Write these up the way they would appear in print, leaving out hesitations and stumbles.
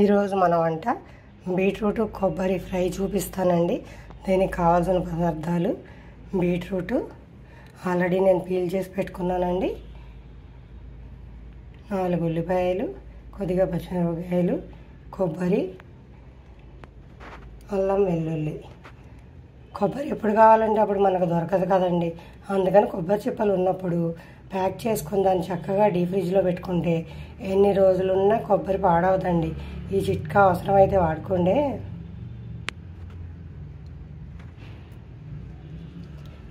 ఈరోజు మన వంట బీట్రూట్ కొబ్బరి ఫ్రై చూపిస్తానండి. దీనికి కావాల్సిన పదార్థాలు బీట్రూట్ ఆల్రెడీ నేను పీల్ చేసి పెట్టుకున్నానండి, 4 ఉల్లిపాయలు, కొద్దిగా పచ్చిమిరపకాయలు, కొబ్బరి, అల్లం వెల్లుల్లి. కొబ్బరి ఎప్పుడు కావాలంటే అప్పుడు మనకు దొరకదు కదండి, అందుకని కొబ్బరి చిప్పలు ఉన్నప్పుడు ప్యాక్ చేసుకుని దాన్ని చక్కగా డీప్ ఫ్రిడ్జ్లో పెట్టుకుంటే ఎన్ని రోజులున్నా కొబ్బరి పాడవదండి. ఈ చిట్కా అవసరమైతే వాడుకోండి.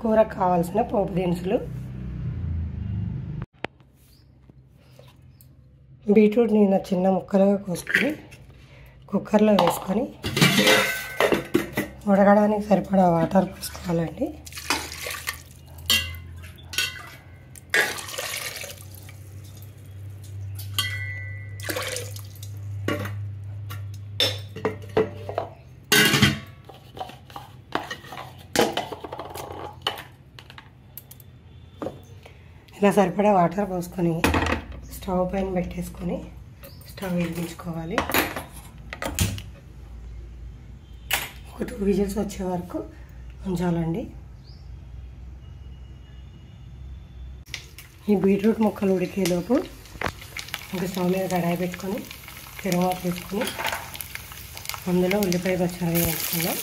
కూరకు కావాల్సిన పోపు దినుసులు: బీట్రూట్ని చిన్న ముక్కలుగా కోసుకొని కుక్కర్లో వేసుకొని ఉడకడానికి సరిపడా వాటర్ పోసుకోవాలండి. ఇలా సరిపడా వాటర్ పోసుకొని స్టవ్ పైన పెట్టేసుకొని స్టవ్ వెలిగించుకోవాలి. ఒక 2 విజిల్స్ వచ్చే వరకు ఉంచాలండి. ఈ బీట్రూట్ ముక్కలు ఉడికేలోపు ఒక స్టవ్ మీద కడాయి పెట్టుకొని తిరగమాత వేసుకొని అందులో ఉల్లిపాయ పచ్చిమిరపకాయ వేసుకుందాం.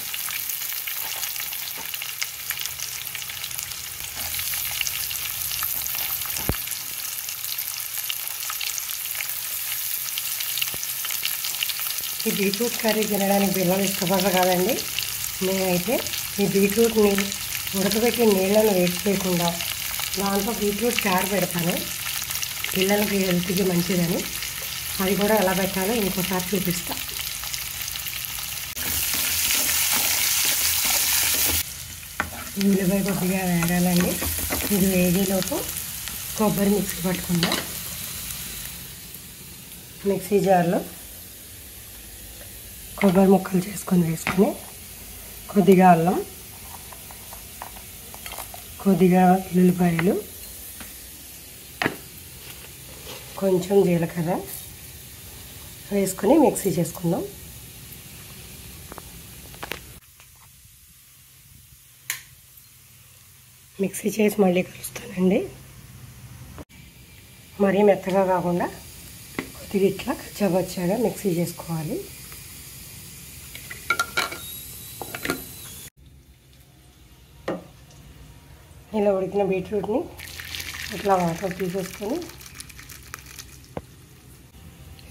ఈ బీట్రూట్ కర్రీ తినడానికి పిల్లలు ఇష్టపడరు కదండి. నేనైతే ఈ బీట్రూట్ని ఉడకబెట్టి నీళ్ళను వేస్ట్ చేయకుండా దాంట్లో బీట్రూట్ చారు పెడతాను, పిల్లలకి హెల్త్కి మంచిదని. అది కూడా ఎలా పెట్టాలో ఇంకోసారి చూపిస్తా. ఉల్లిపాయ కొద్దిగా వేయాలండి. ఇది వేగేలోపు కొబ్బరి మిక్సీ పట్టుకుందాం. మిక్సీ జార్లో కొబ్బరి ముక్కలు చేసుకొని వేసుకొని కొద్దిగా అల్లం, కొద్దిగా ఉల్లిపాయలు, కొంచెం జీలకర్ర వేసుకొని మిక్సీ చేసుకుందాం. మిక్సీ చేసి మళ్ళీ కలుస్తానండి. మరీ మెత్తగా కాకుండా కొద్దిగా ఇట్లా కచ్చాపచ్చాగా మిక్సీ చేసుకోవాలి. ఇలా ఉడికిన బీట్రూట్ని ఇట్లా వాటర్ తీసేసుకొని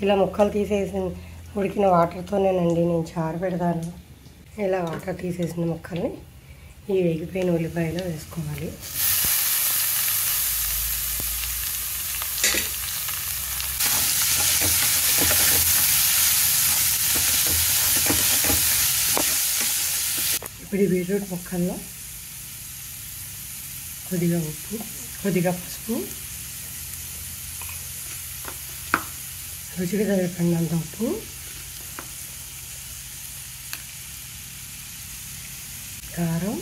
ఇలా ముక్కలు తీసేసి ఉడికిన వాటర్తోనేనండి నేను చారు పెడతాను. ఇలా వాటర్ తీసేసిన ముక్కల్ని ఈ వేగిపోయిన ఉల్లిపాయలో వేసుకోవాలి. ఇప్పుడు ఈ బీట్రూట్ ముక్కల్లో కొద్దిగా ఉప్పు, కొద్దిగా పసుపు, రుచికి సరిపడినంత ఉప్పు, కారం,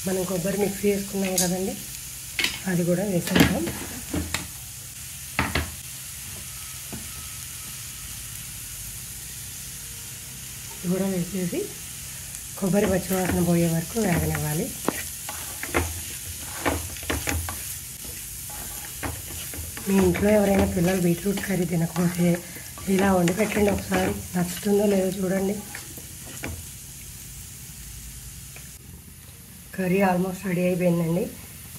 మనం కొబ్బరి మిక్సీ వేసుకున్నాం కదండి, అది కూడా వేసేద్దాం. ఇది కూడా వేసేసి కొబ్బరి పచ్చివాసన పోయే వరకు వేగనివ్వాలి. మీ ఇంట్లో ఎవరైనా పిల్లలు బీట్రూట్ కర్రీ తినకపోతే ఇలా వండి పెట్టండి ఒకసారి, నచ్చుతుందో లేదో చూడండి. కర్రీ ఆల్మోస్ట్ రెడీ అయిపోయిందండి.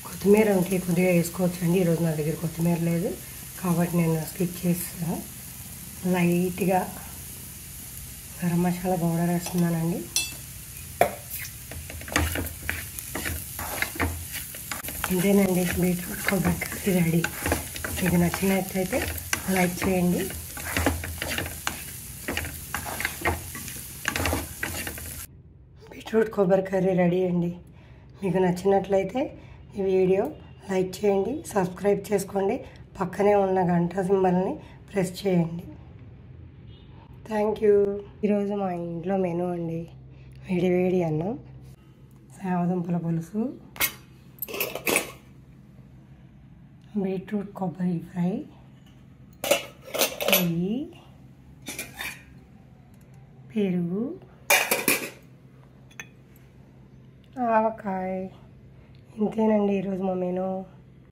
కొత్తిమీర ఉంటే కొద్దిగా వేసుకోవచ్చండి. ఈరోజు నా దగ్గర కొత్తిమీర లేదు కాబట్టి నేను స్కిప్ చేస్తాను. లైట్గా గరం మసాలా పౌడర్ వేస్తున్నానండి. ఇంతేనండి, బీట్రూట్ కొబ్బరి కర్రీ రెడీ. మీకు నచ్చినట్లయితే లైక్ చేయండి. బీట్రూట్ కొబ్బరి కర్రీ రెడీ అండి. మీకు నచ్చినట్లయితే ఈ వీడియో లైక్ చేయండి, సబ్స్క్రైబ్ చేసుకోండి, పక్కనే ఉన్న గంట సింబల్ని ప్రెస్ చేయండి. Thank you. ఈరోజు మా ఇంట్లో మెనూ అండి, వేడి అన్నం, సామదుంపల పులుసు, బీట్రూట్ కొబ్బరి ఫ్రై, నెయ్యి, పెరుగు, ఆవకాయ. ఇంతేనండి ఈరోజు మా మెనూ.